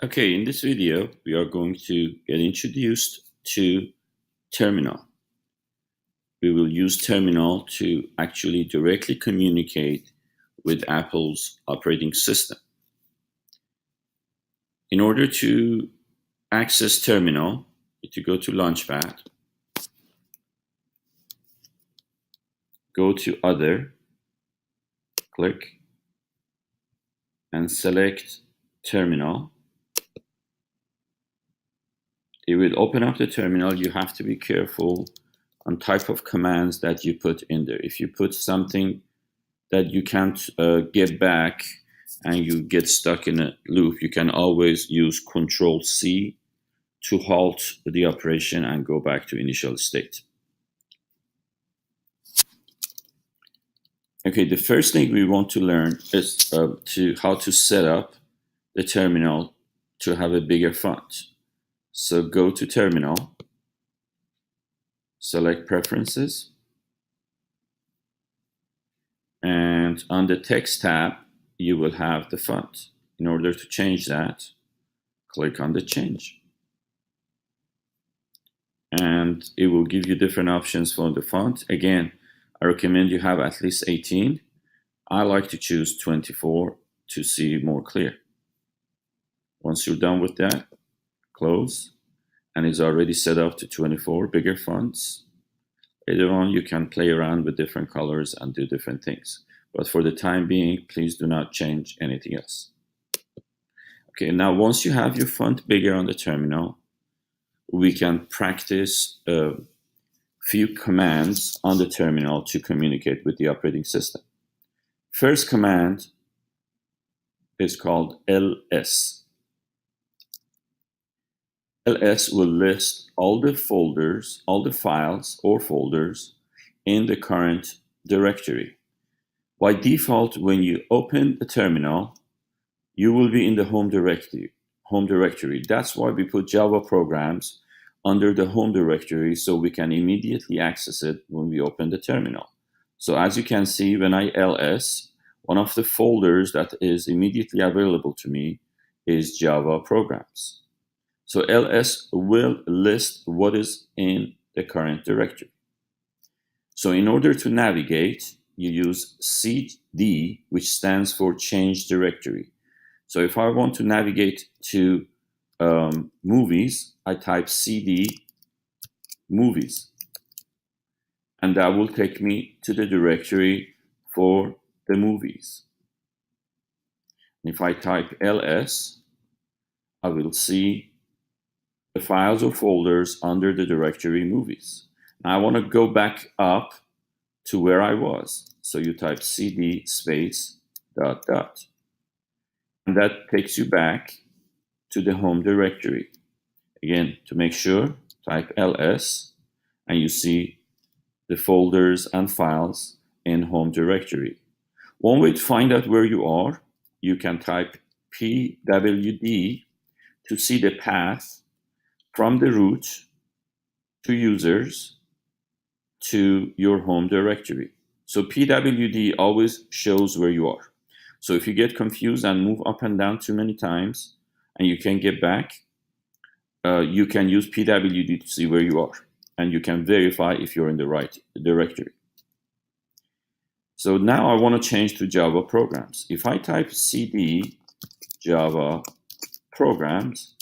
Okay, in this video, we are going to get introduced to Terminal. We will use Terminal to actually directly communicate with Apple's operating system. In order to access Terminal, you need to go to Launchpad, go to Other, click, and select Terminal. It will open up the terminal. You have to be careful on type of commands that you put in there. If you put something that you can't get back and you get stuck in a loop, you can always use Control-C to halt the operation and go back to initial state. Okay, the first thing we want to learn is how to set up the terminal to have a bigger font. So go to Terminal, select Preferences, and on the Text tab, you will have the font. In order to change that, click on the Change. And it will give you different options for the font. Again, I recommend you have at least 18. I like to choose 24 to see more clear. Once you're done with that, close, and it's already set up to 24 bigger fonts. Later on, you can play around with different colors and do different things. But for the time being, please do not change anything else. Okay, now once you have your font bigger on the terminal, we can practice a few commands on the terminal to communicate with the operating system. First command is called ls. ls will list all the folders, all the files or folders in the current directory. By default, when you open the terminal, you will be in the home directory. That's why we put Java programs under the home directory so we can immediately access it when we open the terminal. So as you can see, when I ls, one of the folders that is immediately available to me is Java programs. So ls will list what is in the current directory. So in order to navigate, you use cd, which stands for change directory. So if I want to navigate to movies, I type cd movies, and that will take me to the directory for the movies. If I type ls, I will see the files or folders under the directory movies. Now I want to go back up to where I was. So you type cd space ... And that takes you back to the home directory. Again, to make sure, type ls, and you see the folders and files in home directory. One way to find out where you are, you can type pwd to see the path from the root to users to your home directory. So pwd always shows where you are. So if you get confused and move up and down too many times and you can get back, you can use pwd to see where you are, and you can verify if you're in the right directory. So now I want to change to Java programs. If I type cd Java programs,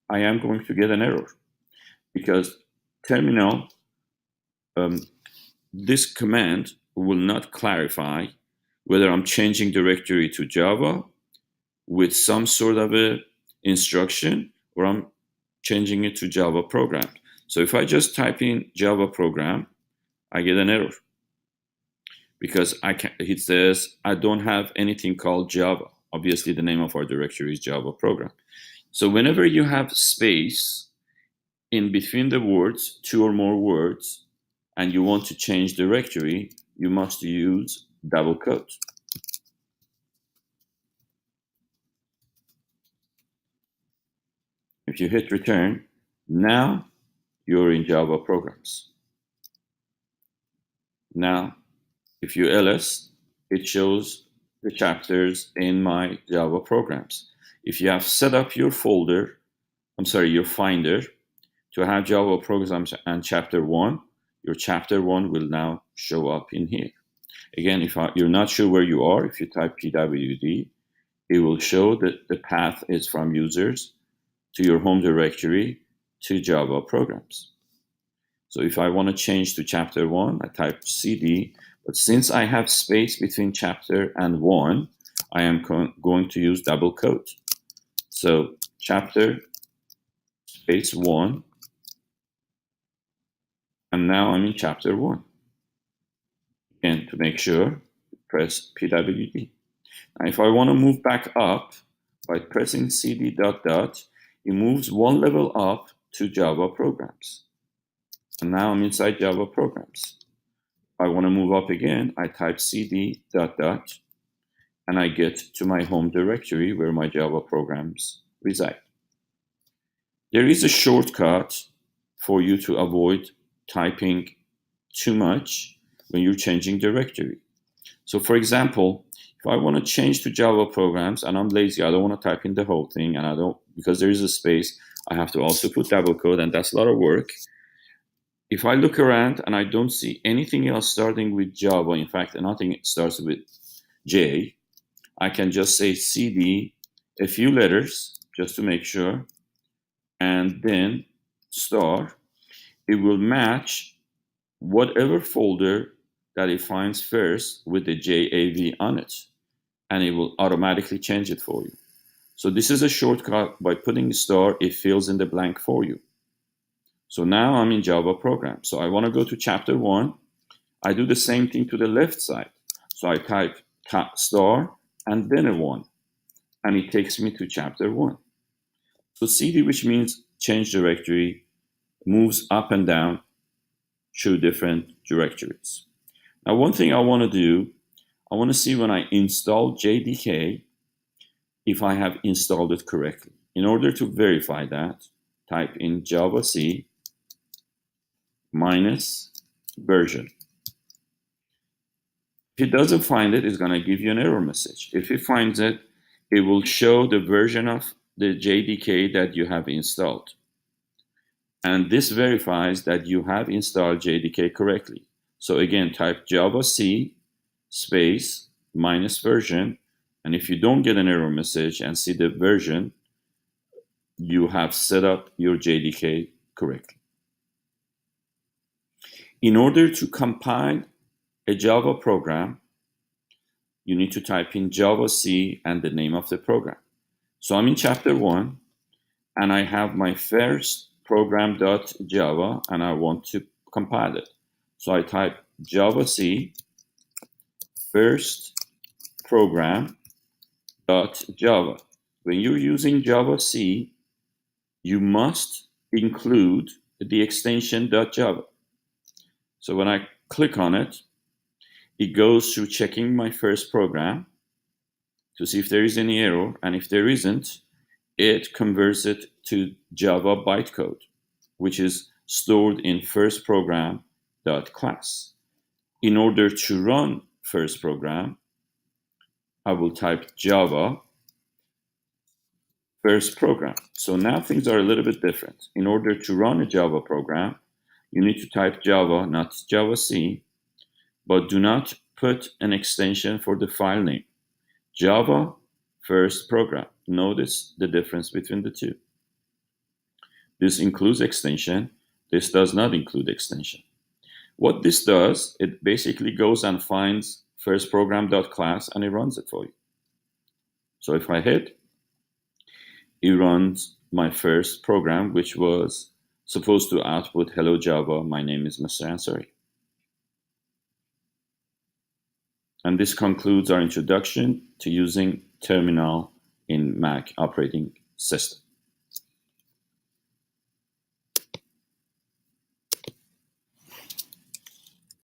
I am going to get an error because terminal, this command will not clarify whether I'm changing directory to Java with some sort of a instruction or I'm changing it to Java program. So if I just type in Java program, I get an error because it says I don't have anything called Java. Obviously, the name of our directory is Java program. So whenever you have space in between the words, 2 or more words, and you want to change directory, you must use double quotes. If you hit return, now you're in Java programs. Now, if you ls, it shows the chapters in my Java programs. If you have set up your your Finder to have Java programs and chapter 1, your chapter 1 will now show up in here. Again, if you're not sure where you are, if you type pwd, it will show that the path is from users to your home directory to Java programs. So if I want to change to chapter 1, I type cd, but since I have space between chapter and 1, I am going to use double quote. So chapter space 1, and now I'm in chapter 1. Again, to make sure, press pwd. Now if I want to move back up by pressing cd dot dot, it moves one level up to Java programs. And now I'm inside Java programs. If I want to move up again, I type cd dot dot, and I get to my home directory where my Java programs reside. There is a shortcut for you to avoid typing too much when you're changing directory. So for example, if I want to change to Java programs and I'm lazy, I don't want to type in the whole thing, and because there is a space, I have to also put double quote, and that's a lot of work. If I look around and I don't see anything else starting with Java, in fact, nothing starts with J, I can just say cd, a few letters, just to make sure, and then star. It will match whatever folder that it finds first with the JAV on it, and it will automatically change it for you. So this is a shortcut. By putting a star, it fills in the blank for you. So now I'm in Java program. So I want to go to chapter 1. I do the same thing to the left side. So I type star and then a 1, and it takes me to chapter 1. So cd, which means change directory, moves up and down through different directories. Now, one thing I want to do, I want to see when I install JDK if I have installed it correctly. In order to verify that, type in javac -version. If it doesn't find it, it's going to give you an error message. If it finds it, it will show the version of the JDK that you have installed. And this verifies that you have installed JDK correctly. So again, type javac -version, and if you don't get an error message and see the version, you have set up your JDK correctly. In order to compile a Java program, you need to type in javac and the name of the program. So I'm in chapter 1, and I have my first program.java, and I want to compile it. So I type javac first program.java. When you're using javac, you must include the extension .java. So when I click on it, it goes through checking my first program to see if there is any error, and if there isn't, it converts it to Java bytecode, which is stored in first program.class. In order to run first program, I will type Java first program. So now things are a little bit different. In order to run a Java program, you need to type Java, not javac, but do not put an extension for the file name. Java first program. Notice the difference between the two. This includes extension. This does not include extension. What this does, it basically goes and finds first program.class and it runs it for you. So if I hit, it runs my first program, which was supposed to output hello Java, my name is Mr. Ansari. And this concludes our introduction to using terminal in Mac operating system.